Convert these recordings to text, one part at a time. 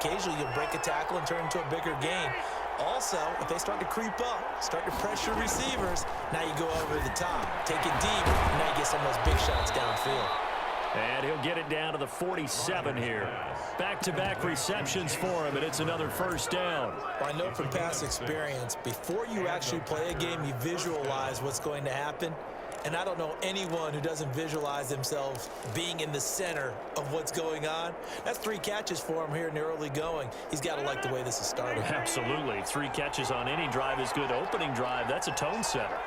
occasionally you'll break a tackle and turn into a bigger gain. Also, if they start to creep up, start to pressure receivers, now you go over the top, take it deep, and now you get some of those big shots downfield. And he'll get it down to the 47 here. Back-to-back receptions for him, and it's another first down. Well, I know from past experience, before you actually play a game, you visualize what's going to happen. And I don't know anyone who doesn't visualize themselves being in the center of what's going on. That's 3 catches for him here in the early going. He's got to like the way this is starting. Absolutely. 3 catches on any drive is good. Opening drive, that's a tone setter.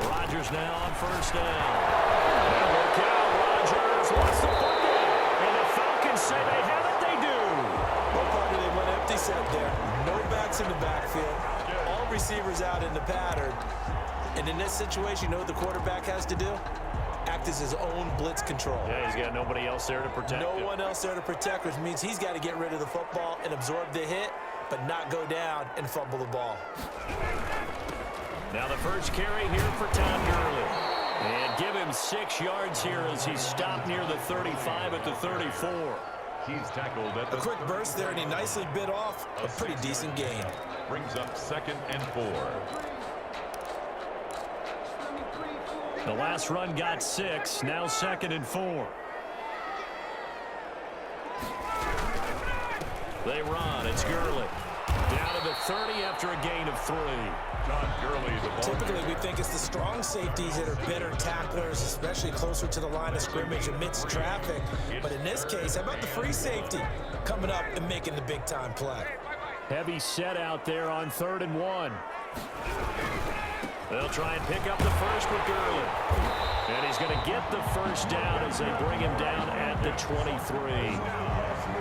Rodgers now on first down. And look out, Rodgers wants the football. And the Falcons say they have it, they do. What part did they went empty set there? No backs in the backfield. All receivers out in the pattern. And in this situation, you know what the quarterback has to do? Act as his own blitz control. Yeah, he's got nobody else there to protect him. No one else there to protect, which means he's got to get rid of the football and absorb the hit, but not go down and fumble the ball. Now the first carry here for Todd Gurley. And give him 6 yards here as he's stopped near the 35 at the 34. He's tackled at the a quick burst there, and he nicely bit off a pretty decent gain. Brings up 2nd and 4. The last run got 6, now 2nd and 4. They run, it's Gurley. Down to the 30 after a gain of 3. John Gurley, the ball. Typically, we think it's the strong safeties that are better tacklers, especially closer to the line of scrimmage amidst traffic. But in this case, how about the free safety coming up and making the big-time play? Heavy set out there on 3rd and 1. They'll try and pick up the first with Gurley. And he's going to get the first down as they bring him down at the 23.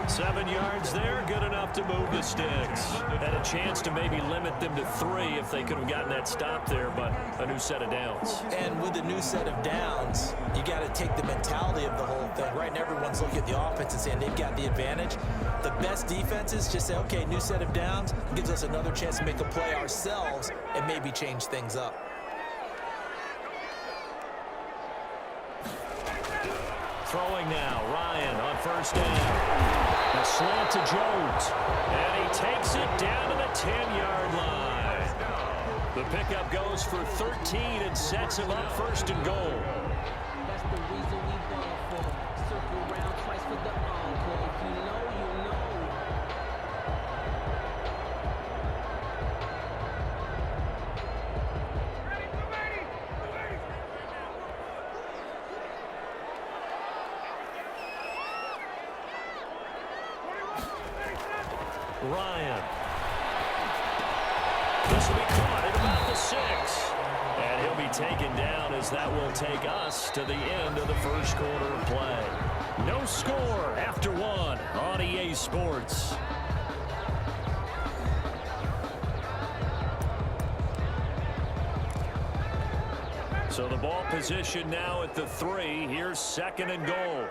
7 yards there, good enough to move the sticks. Had a chance to maybe limit them to 3 if they could have gotten that stop there, but a new set of downs. And with a new set of downs, you got to take the mentality of the whole thing. Right now, everyone's looking at the offense and saying they've got the advantage. The best defenses just say, okay, new set of downs, gives us another chance to make a play ourselves and maybe change things up. Throwing now, Ryan on first down. A slant to Jones. And he takes it down to the 10-yard line. The pickup goes for 13 and sets him up 1st and goal. That's the reason we ball for. Circle around twice for the encore. If you know, you know. Ryan. This will be caught at about the 6. And he'll be taken down as that will take us to the end of the first quarter of play. No score after 1 on EA Sports. So the ball position now at the 3. Here's 2nd and goal.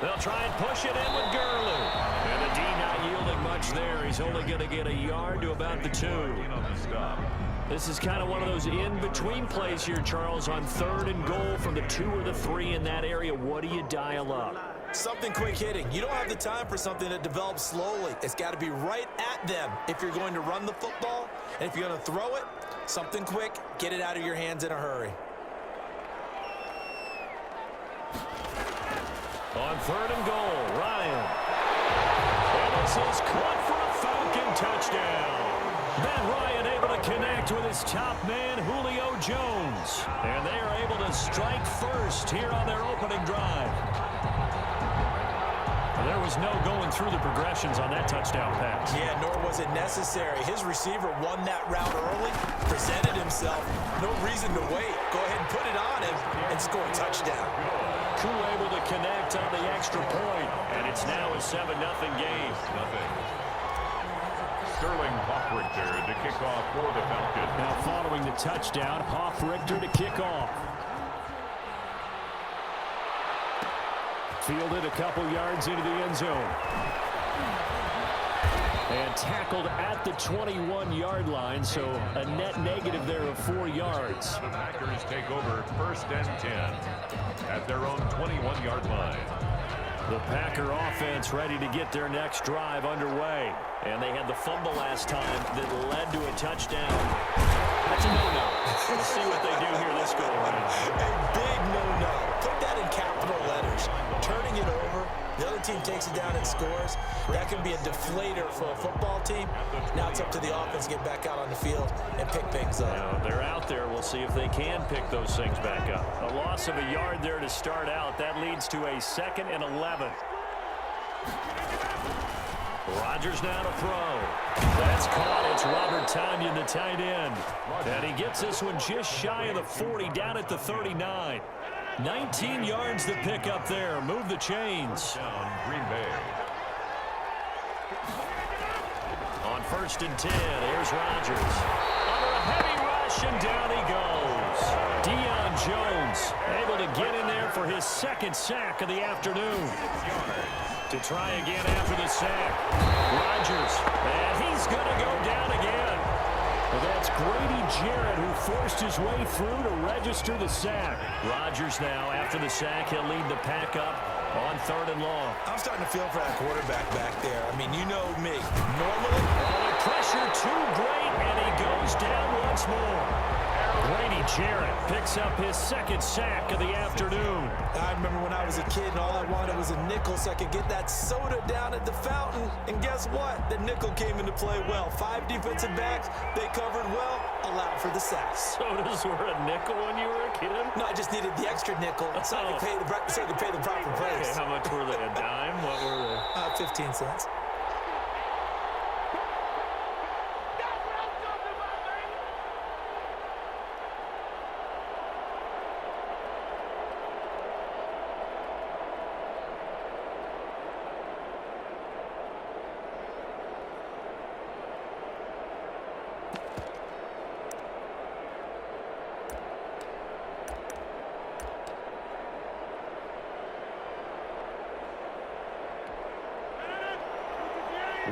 They'll try and push it in with Gurley. And the D not yielding much there. He's only going to get a yard to about the 2. This is kind of one of those in-between plays here, Charles, on 3rd and goal from the 2 or the 3 in that area. What do you dial up? Something quick hitting. You don't have the time for something that develops slowly. It's got to be right at them if you're going to run the football. And if you're going to throw it, something quick, get it out of your hands in a hurry. On 3rd and goal, Ryan. And this is caught for a Falcon touchdown. Matt Ryan able to connect with his top man, Julio Jones. And they are able to strike first here on their opening drive. There was no going through the progressions on that touchdown pass. Yeah, nor was it necessary. His receiver won that route early, presented himself. No reason to wait. Go ahead and put it on him and score a touchdown. Koo able to connect on the extra point, and it's now a 7-0 game. Sterling Hoffrichter to kick off for the Falcons. Now following the touchdown, Hoffrichter to kick off. Fielded a couple yards into the end zone. And tackled at the 21-yard line, so a net negative there of 4 yards. The Packers take over 1st and 10 at their own 21-yard line. The Packer offense ready to get their next drive underway. And they had the fumble last time that led to a touchdown. That's a no-no. We'll see what they do here this go around. A big no-no. Put that in capital letters. Turning it over, the other team takes it down and scores. That can be a deflator for a football team. Now it's up to the offense to get back out on the field and pick things up. Now, they're out there. We'll see if they can pick those things back up. A loss of a yard there to start out. That leads to a 2nd and 11. Rodgers now to throw. That's caught. It's Robert Tonyan, the tight end. And he gets this one just shy of the 40, down at the 39. 19 yards to pick up there. Move the chains. Down Green Bay. On 1st and 10, here's Rodgers. Under a heavy rush, and down he goes. Deion Jones able to get in there for his 2nd sack of the afternoon. To try again after the sack. Rodgers, and he's going to go down again. Well, that's Grady Jarrett who forced his way through to register the sack. Rodgers now, after the sack, he'll lead the pack up on 3rd and long. I'm starting to feel for that quarterback back there. I mean, you know me. Normally, the pressure too great, and he goes down once more. Grady Jarrett picks up his 2nd sack of the afternoon. I remember when I was a kid and all I wanted was a nickel so I could get that soda down at the fountain. And guess what? The nickel came into play well. 5 defensive backs, they covered well, allowed for the sacks. Sodas were a nickel when you were a kid? No, I just needed the extra nickel so I could pay the proper price. Okay, how much were they? A dime? What were they? 15 cents.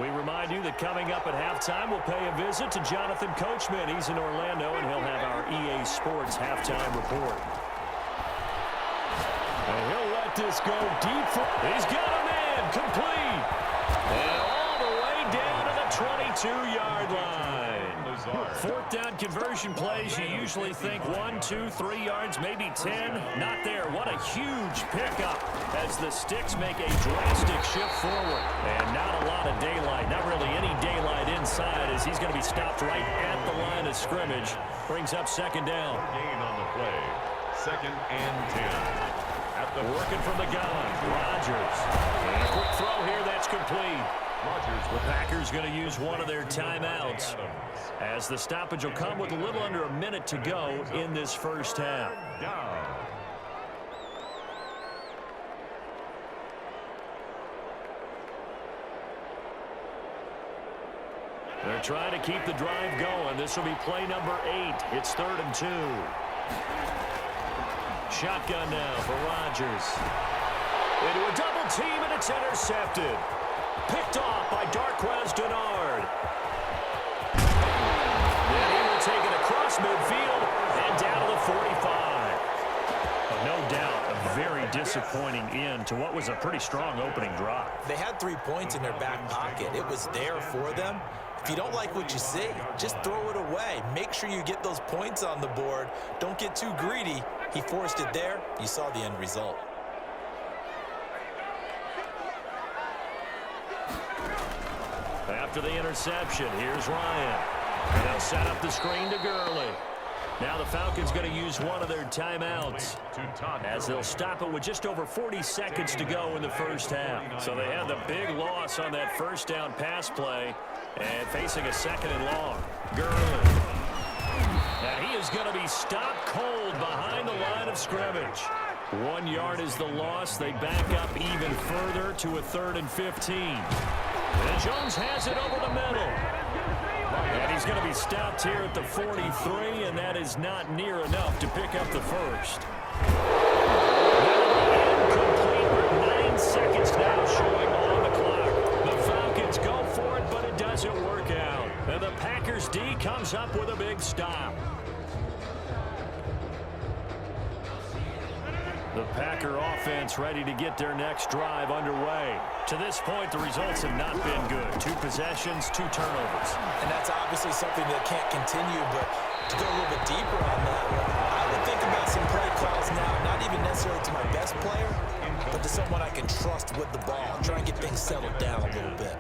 We remind you that coming up at halftime, we'll pay a visit to Jonathan Coachman. He's in Orlando, and he'll have our EA Sports halftime report. And he'll let this go deep. He's got a man complete. And all the way down to the 22-yard line. 4th down conversion plays, you usually think 1, 2, 3 yards, maybe 10. Not there. What a huge pickup as the Sticks make a drastic shift forward. And not a lot of daylight, not really any daylight inside as he's going to be stopped right at the line of scrimmage. Brings up 2nd down. Gain on the play. 2nd and 10. Working from the gun, Rodgers. And a quick throw here, that's complete. The Packers going to use one of their timeouts as the stoppage will come with a little under a minute to go in this 1st half. They're trying to keep the drive going. This will be play number 8. It's 3rd and 2. Shotgun now for Rodgers. Into a double team, and it's intercepted. Picked off by Darquez Dennard. Then he will take it across midfield and down to the 45. No doubt a very disappointing end to what was a pretty strong opening drive. They had 3 points in their back pocket. It was there for them. If you don't like what you see, just throw it away. Make sure you get those points on the board. Don't get too greedy. He forced it there. You saw the end result. After the interception, here's Ryan. And they'll set up the screen to Gurley. Now the Falcons going to use one of their timeouts as they'll stop it with just over 40 seconds to go in the 1st half. So they had the big loss on that 1st down pass play and facing a 2nd and long. Gurley. And he is going to be stopped cold behind the line of scrimmage. 1 yard is the loss. They back up even further to a 3rd and 15. And Jones has it over the middle. And he's going to be stopped here at the 43, and that is not near enough to pick up the 1st. Incomplete with 9 seconds now showing on the clock. The Falcons go for it, but it does comes up with a big stop. The Packer offense ready to get their next drive underway. To this point, the results have not been good. 2 possessions, 2 turnovers. And that's obviously something that can't continue, but to go a little bit deeper on that one, I would think about some play calls now, not even necessarily to my best player, but to someone I can trust with the ball. Try and get things settled down a little bit.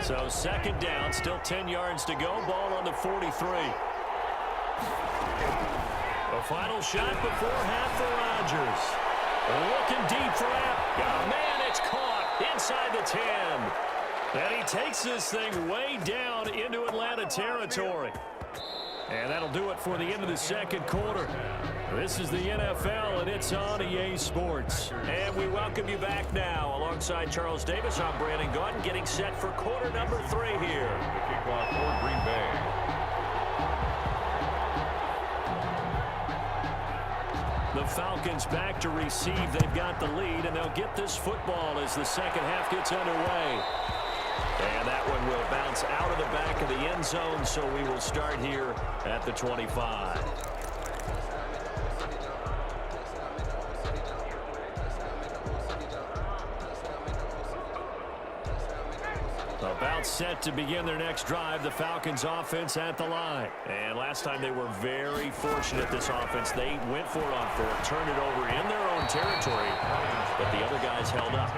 So 2nd down, still 10 yards to go. Ball on the 43. The final shot before half for Rodgers. Looking deep for it. Oh, man, it's caught inside the 10. And he takes this thing way down into Atlanta territory. And that'll do it for the end of the 2nd quarter. This is the NFL, and it's on EA Sports. And we welcome you back now. Alongside Charles Davis, I'm Brandon Gaudin, getting set for quarter number 3 here. The kickoff for Green Bay. The Falcons back to receive. They've got the lead, and they'll get this football as the 2nd half gets underway. And that one will bounce out of the back of the end zone, so we will start here at the 25. About set to begin their next drive. The Falcons offense at the line. And last time they were very fortunate, this offense. They went for it on 4th, turned it over in their own territory, but the other guys held up.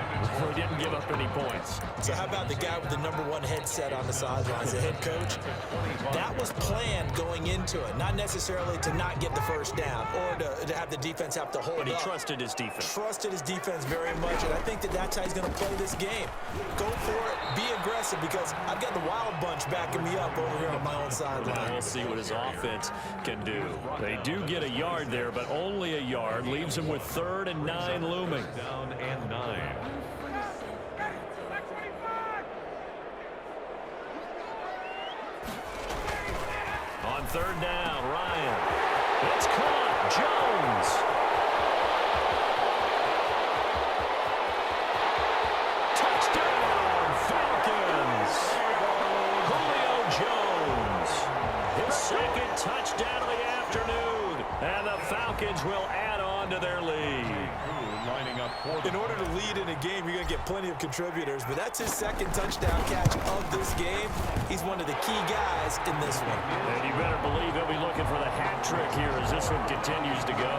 They didn't give up any points. So how about the guy with the #1 headset on the sidelines, the head coach? That was planned going into it, not necessarily to not get the 1st down or to have the defense have to hold But he up. trusted his defense. Trusted his defense very much, and I think that that's how he's going to play this game. Go for it, be aggressive, because I've got the wild bunch backing me up over here on my own sideline. We'll see what his offense can do. They do get a yard there, but only a yard. Leaves them with 3rd and 9 looming. Down and 9. On 3rd down, Ryan. It's caught. Jones. Touchdown, Falcons. Julio Jones. His 2nd touchdown of the afternoon. And the Falcons will add on to their lead. Lining up for In order to lead in a game, you're going to get plenty of contributors, but that's his 2nd touchdown catch of this game. He's one of the key guys in this one. And you better believe he'll be looking for the hat trick here as this one continues to go.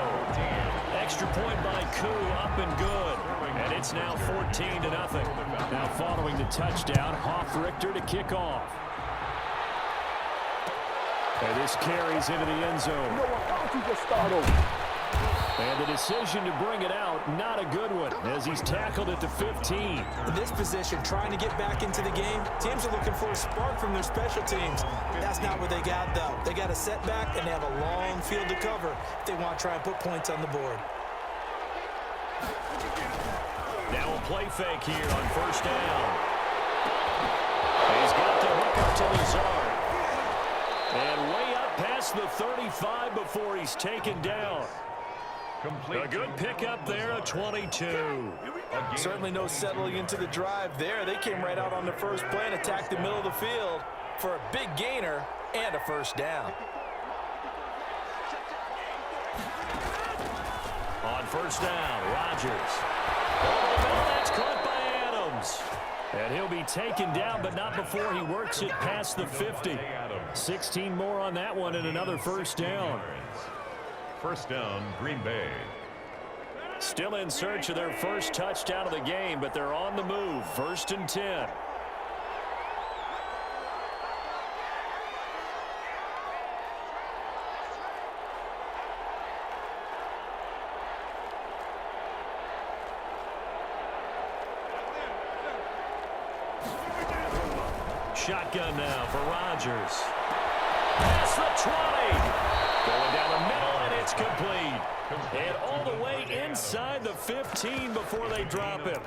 Extra point by Koo, up and good. And it's now 14-0. Now following the touchdown, Hoff-Richter to kick off. And this carries into the end zone. And the decision to bring it out, not a good one, as he's tackled at the 15. In this position, trying to get back into the game, teams are looking for a spark from their special teams. That's not what they got, though. They got a setback, and they have a long field to cover if they want to try and put points on the board. Now a play fake here on 1st down. He's got the hook up to Lazard. And way up past the 35 before he's taken down. A good pickup there, a 22. Certainly no settling into the drive there. They came right out on the first play and attacked the middle of the field for a big gainer and a 1st down. On 1st down, Rodgers. Over the middle, that's caught by Adams. And he'll be taken down, but not before he works it past the 50. 16 more on that one and another 1st down. 1st down, Green Bay. Still in search of their 1st touchdown of the game, but they're on the move. 1st and 10. Shotgun now for Rodgers. Past the 20. Going down the middle, and it's complete. And all the way inside the 15 before they drop him.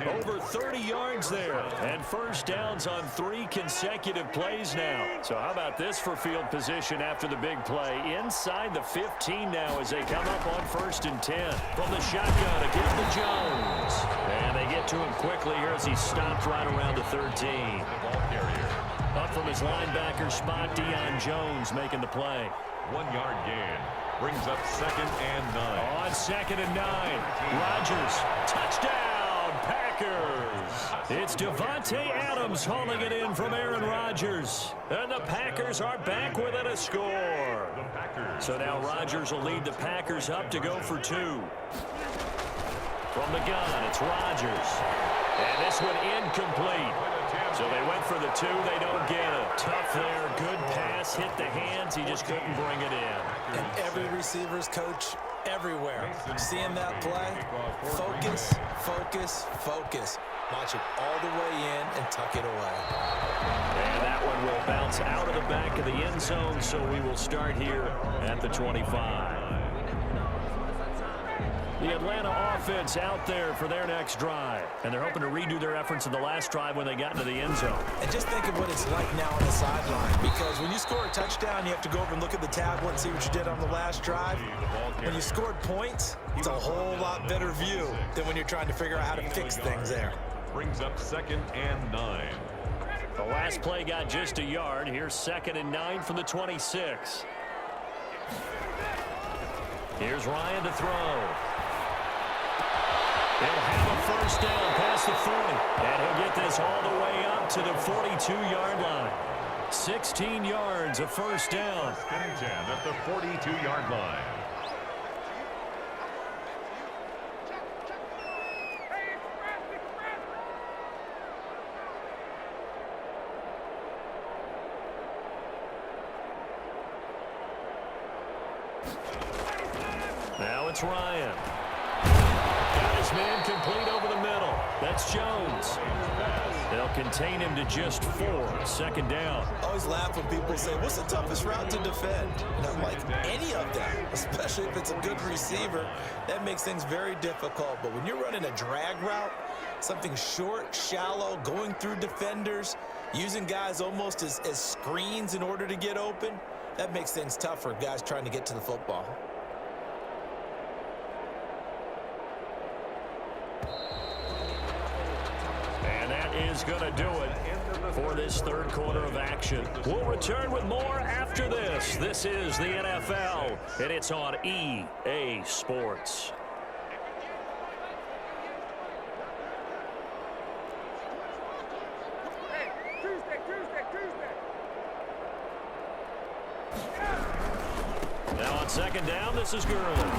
Over 30 yards there. And 1st downs on 3 consecutive plays now. So how about this for field position after the big play? Inside the 15 now as they come up on 1st and 10. From the shotgun to give to Jones. And they get to him quickly here as he stopped right around the 13. The ball carrier. Up from his linebacker spot, Deion Jones making the play. 1 yard gain. Brings up 2nd and 9. On 2nd and 9. Rodgers, touchdown, Packers. It's Davante Adams hauling it in from Aaron Rodgers. And the Packers are back within a score. So now Rodgers will lead the Packers up to go for 2. From the gun, it's Rodgers. And this one incomplete. So they went for the 2. They don't get it. Tough there. Good pass. Hit the hands. He just couldn't bring it in. And every receiver's coach everywhere. Seeing that play, focus, focus, focus. Watch it all the way in and tuck it away. And that one will bounce out of the back of the end zone, so we will start here at the 25. The Atlanta offense out there for their next drive. And they're hoping to redo their efforts in the last drive when they got into the end zone. And just think of what it's like now on the sideline. Because when you score a touchdown, you have to go over and look at the tablet and see what you did on the last drive. When you scored points, it's a whole lot better view than when you're trying to figure out how to fix things there. Brings up 2nd and 9. The last play got just a yard. Here's 2nd and 9 from the 26. Here's Ryan to throw. He'll have a first down past the 40. And he'll get this all the way up to the 42-yard line. 16 yards, a first down. 1st and 10 at the 42-yard line. Now it's Ryan. Got his man complete over the middle. That's Jones. They'll contain him to just 4. 2nd down. I always laugh when people say, what's the toughest route to defend? And I'm like, any of them, especially if it's a good receiver. That makes things very difficult. But when you're running a drag route, something short, shallow, going through defenders, using guys almost as screens in order to get open, that makes things tough for guys trying to get to the football. Is going to do it for this 3rd quarter of action. We'll return with more after this. This is the NFL, and it's on EA Sports. Now on 2nd down, this is Gurley.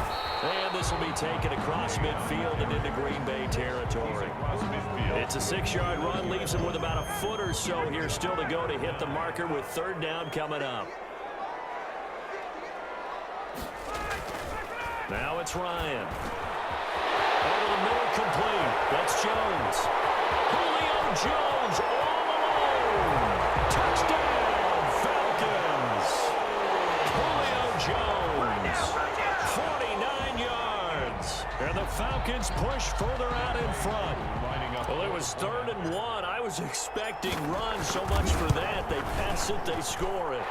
And this will be taken across midfield and into Green Bay territory. It's a 6-yard run, leaves him with about a foot or so here still to go to hit the marker with 3rd down coming up. Now it's Ryan. Over the middle, complete. That's Jones. Julio Jones all alone. Touchdown, Falcons. Julio Jones. 49 yards. And the Falcons push further out in front. Well, it was 3rd and 1. I was expecting runs, so much for that. They pass it, they score it.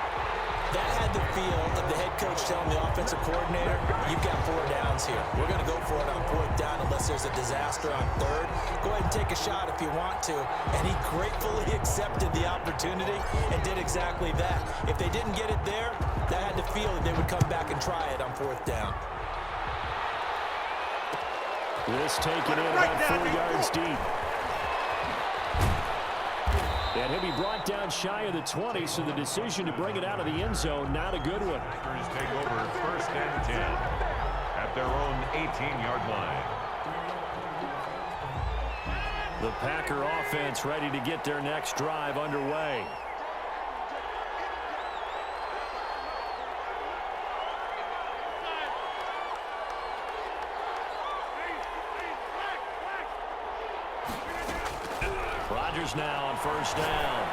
That had the feel of the head coach telling the offensive coordinator, you've got 4 downs here. We're going to go for it on 4th down unless there's a disaster on 3rd. Go ahead and take a shot if you want to. And he gratefully accepted the opportunity and did exactly that. If they didn't get it there, that had the feel that they would come back and try it on 4th down. This taken in about 4 yards deep. And he'll be brought down shy of the 20, so the decision to bring it out of the end zone, not a good one. Packers take over 1st and 10 at their own 18-yard line. The Packer offense ready to get their next drive underway. Rodgers now on 1st down.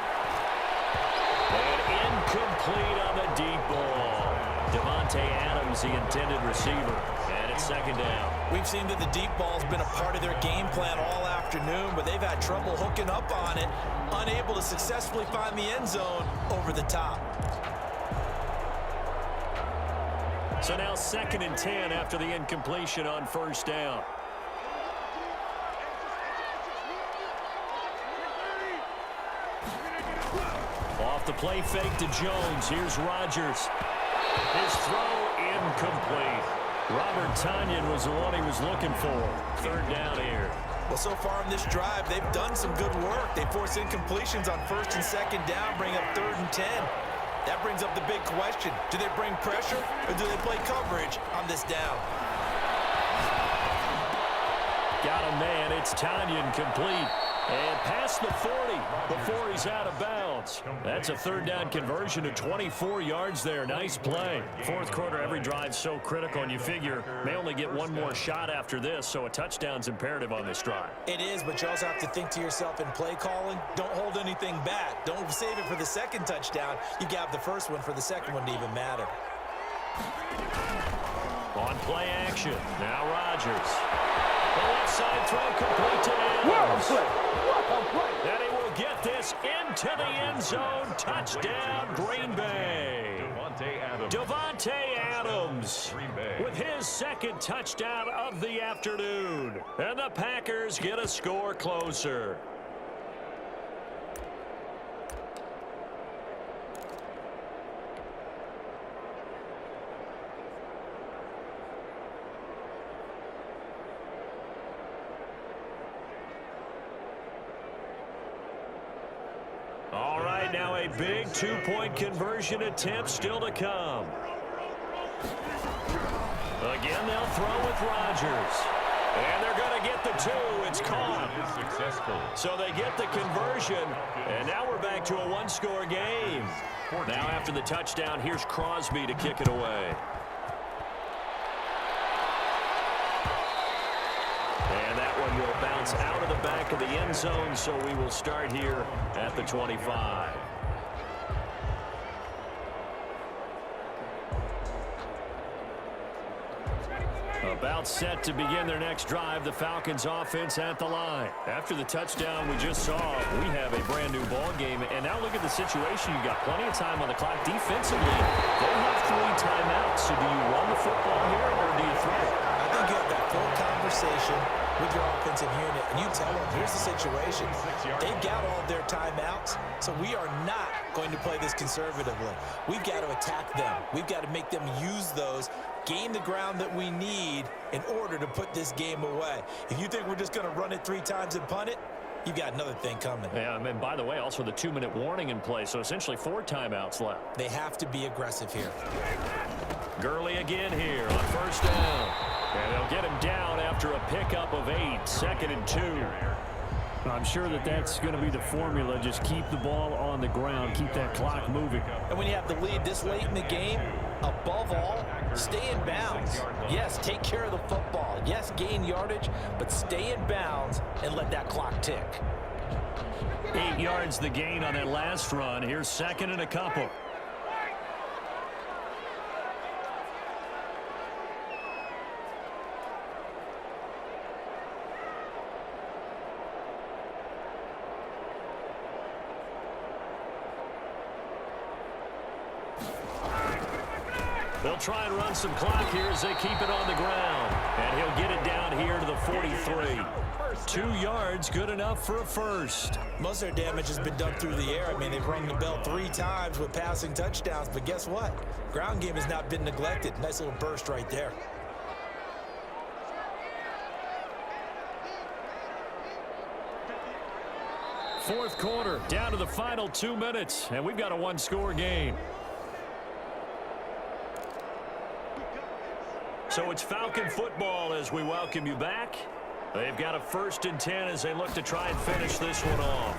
And incomplete on the deep ball. Davante Adams, the intended receiver. And it's 2nd down. We've seen that the deep ball's been a part of their game plan all afternoon, but they've had trouble hooking up on it, unable to successfully find the end zone over the top. So now 2nd and 10 after the incompletion on 1st down. off the play fake to Jones. Here's Rodgers. His throw incomplete. Robert Tonyan was the one he was looking for. Third down here. Well, so far in this drive, they've done some good work. They force incompletions on first and second down, bring up 3rd and 10. That brings up the big question. Do they bring pressure or do they play coverage on this down? Got a man. It's Tonyan complete. And past the 40 before he's out of bounds. That's a 3rd down conversion to 24 yards there. Nice play. Fourth quarter, every drive's so critical, and you figure may only get one more shot after this, so a touchdown's imperative on this drive. It is, but you also have to think to yourself in play calling, don't hold anything back. Don't save it for the second touchdown. You got the first one for the second one to even matter. On play action, now Rodgers. The left side throw complete to Adams. And he will get this into the end zone. Touchdown, Green Bay. Davante Adams with his second touchdown of the afternoon. And the Packers get a score closer. All right, now a big 2-point conversion attempt still to come. Again, they'll throw with Rodgers. And they're going to get the 2. It's caught. So they get the conversion, and now we're back to a one-score game. Now after the touchdown, here's Crosby to kick it away. And that one will bounce out of the back of the end zone, so we will start here at the 25. About set to begin their next drive, the Falcons offense at the line. After the touchdown we just saw, we have a brand new ball game. And now look at the situation. You got plenty of time on the clock defensively. They have 3 timeouts. So do you run the football here or do you throw it? I think you have that full conversation with your offensive unit, and you tell them, here's the situation. They've got all their timeouts, so we are not going to play this conservatively. We've got to attack them. We've got to make them use those, gain the ground that we need in order to put this game away. If you think we're just going to run it 3 times and punt it, you've got another thing coming. Yeah, and by the way, also the 2-minute warning in play, so essentially 4 timeouts left. They have to be aggressive here. Gurley again here on first down. And they'll get him down after a pickup of 8, 2nd and 2. I'm sure that's going to be the formula. Just keep the ball on the ground. Keep that clock moving. And when you have the lead this late in the game, above all, stay in bounds. Yes, take care of the football. Yes, gain yardage, but stay in bounds and let that clock tick. 8 yards the gain on that last run. Here's 2nd and a couple. They'll try and run some clock here as they keep it on the ground. And he'll get it down here to the 43. 2 yards, good enough for a first. Most of their damage has been done through the air. I mean, they've rung the bell 3 times with passing touchdowns, but guess what? Ground game has not been neglected. Nice little burst right there. Fourth quarter, down to the final 2 minutes, and we've got a one-score game. So it's Falcon football as we welcome you back. They've got a 1st and 10 as they look to try and finish this one off.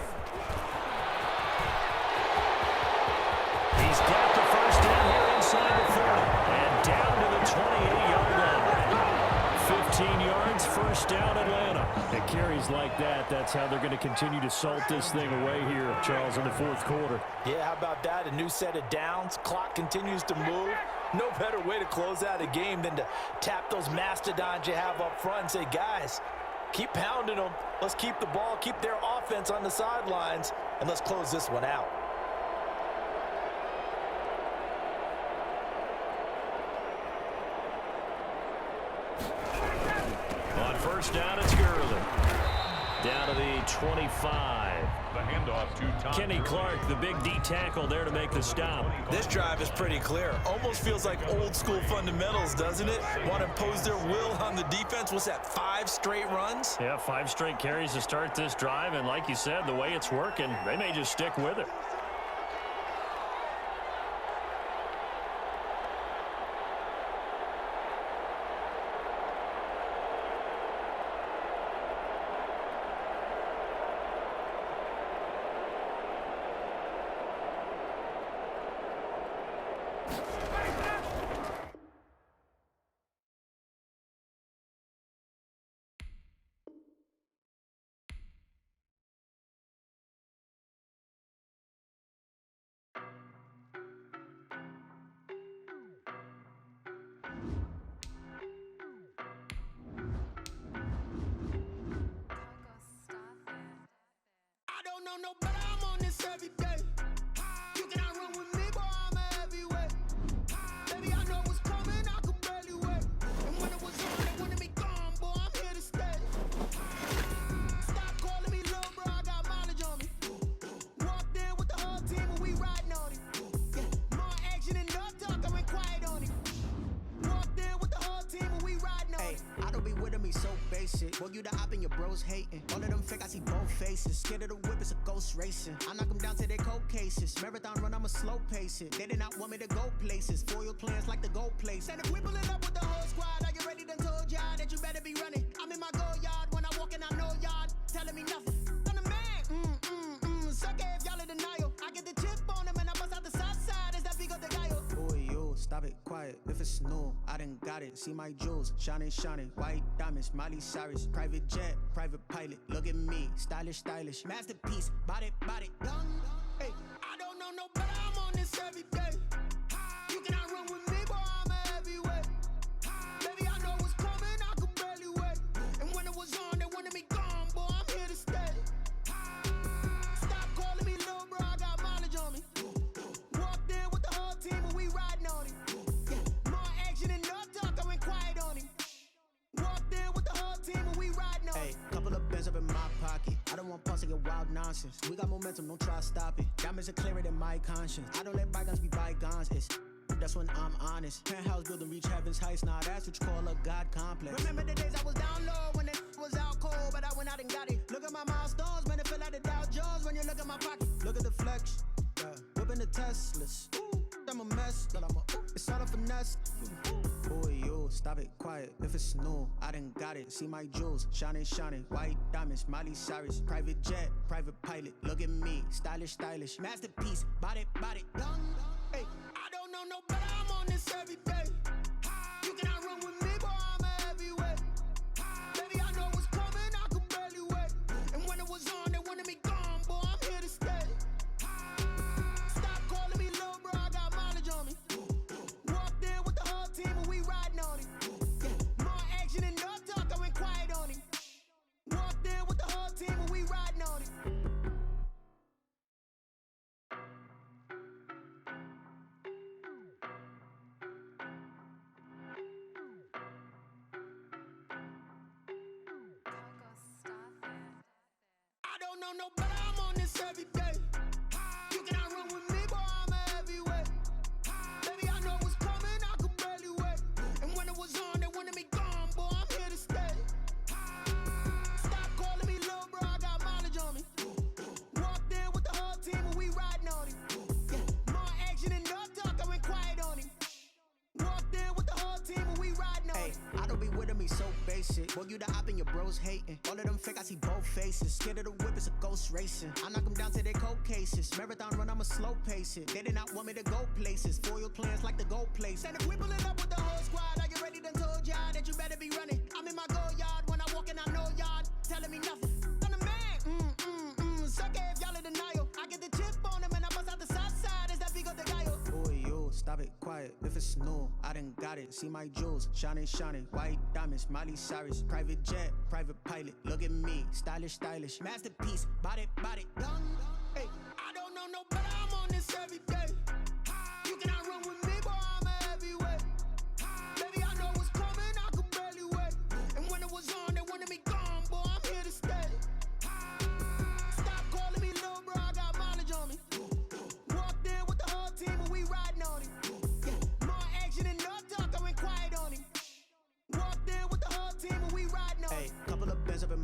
He's got the first down here inside the 30 and down to the 28-yard line. 15 yards, first down Atlanta. It carries like that. That's how they're going to continue to salt this thing away here, Charles, in the fourth quarter. Yeah, how about that? A new set of downs. Clock continues to move. No better way to close out a game than to tap those mastodons you have up front and say, guys, keep pounding them. Let's keep the ball, keep their offense on the sidelines, and let's close this one out. On first down, it's Gurley. Down to the 25. The handoff to Tom Kenny Gurley. Clark, the big D tackle there to make the stop. This drive is pretty clear. Almost feels like old school fundamentals, doesn't it? Want to impose their will on the defense. What's that, 5 straight runs? Yeah, 5 straight carries to start this drive, and like you said, the way it's working, they may just stick with it. No, but I'm on this every day. You cannot run with me, boy, I'm a heavyweight. Baby, I know what's coming, I could barely wait. And when it was on, they wanted me gone, boy, I'm here to stay. Stop calling me little bro, I got mileage on me. Walked in with the whole team and we riding on it. Yeah, more action and no talk, I went quiet on it. Walked in with the whole team and we riding on it. I don't be with me so basic. Well, you the op and your bros hating. All of them fake, I see both faces. Scared of the whip, it's a ghost racing. I knock them down to their cold cases. Marathon run, I'ma slow pace it. They did not want me to go places. Foil plans like the gold place. And if we pulling up with the whole squad, are you ready? Done told y'all that you better be running. I'm in my go yard. When I walk in, I know y'all telling me nothing. I'm the man. Suck it if y'all in denial. I get the chip on them and I bust out the south side. Is that big of the guy? Boy, yo, stop it, quiet. If it's new, I done got it. See my jewels, shining, shining. White diamonds, Miley Cyrus. Private jet, private pilot. Look at me, stylish, stylish. Masterpiece, body, young. Hey, I don't know no better. I'm on this every day. You cannot run with me, boy, I'm a heavyweight. Baby, I know what's coming, I could barely wait. And when it was on, they wanted me gone, boy, I'm here to stay. Stop calling me little bro, I got mileage on me. Walked in with the whole team and we riding on it. Yeah, more action and no talk, I went quiet on it. Walked in with the whole team and we riding on it. Hey, couple of bands up in my pocket. I don't want pulse to get wild nonsense. We got momentum, don't try to stop it. Diamonds are clearer than my conscience. I don't let bygones be bygones. That's when I'm honest. Penthouse building reach heaven's heights. Now that's what you call a God complex. Remember the days I was down low when it was out cold, but I went out and got it. Look at my milestones, man, it feel like the Dow Jones when you look at my pocket. Look at the flex, yeah. Whipping the Teslas. I'm a mess, but it's all a finesse. Boy, yo, stop it, quiet. If it's new, I done got it. See my jewels, shining, shining. White diamonds, Miley Cyrus. Private jet, private pilot. Look at me, stylish, stylish. Masterpiece, body, young. Hey, I don't know no better. I'm on this every day. You cannot run with me, boy, I'm a heavyweight. Baby, I know what's coming, I could barely wait. And when it was on, they wanted me gone, boy, I'm here to stay. Stop calling me little bro, I got mileage on me. Walked in with the whole team and we riding on it. Yeah, more action and no talk, I went quiet on it. Walked in with the whole team and we riding on it. I don't know no better, I'm on this every day. You cannot run with me, boy, I'm a heavyweight. Baby, I know what's coming, I could barely wait. And when it was on, they wanted me gone, boy, I'm here to stay. Stop calling me little bro, I got mileage on me. Walked in with the whole team and we riding on it. Yeah, more action and no talk, I went quiet on it. Walked in with the whole team and we riding on it. I don't be with me so basic. Well, you the op and your bros hating. All of them fake, I see both faces. Scared of the whip, it's a ghost racing. I knock them down to their cold cases. Marathon run, I'ma slow pace it. They did not want me to go places. Foil plans like the gold place. And if we pulling up with the whole squad, are you ready? Done told y'all that you better be running. I'm in my go yard. When I walk in, I know y'all telling me nothing. I'm the man. Suck it if y'all in denial. I get the chip on them and I bust out the south side. Is that big of the guy? Boy, yo, stop it, quiet. If it's new, I done got it. See my jewels, shining, shining. White diamonds, Miley Cyrus. Private jet, private pilot. Look at me, stylish, stylish. Masterpiece, body, young. Hey, I don't know no better. I'm on this every day. You cannot run with me, boy, I'm a heavyweight. Baby, I know what's coming, I could barely wait. And when it was on, they wanted me gone, boy, I'm here to stay. years of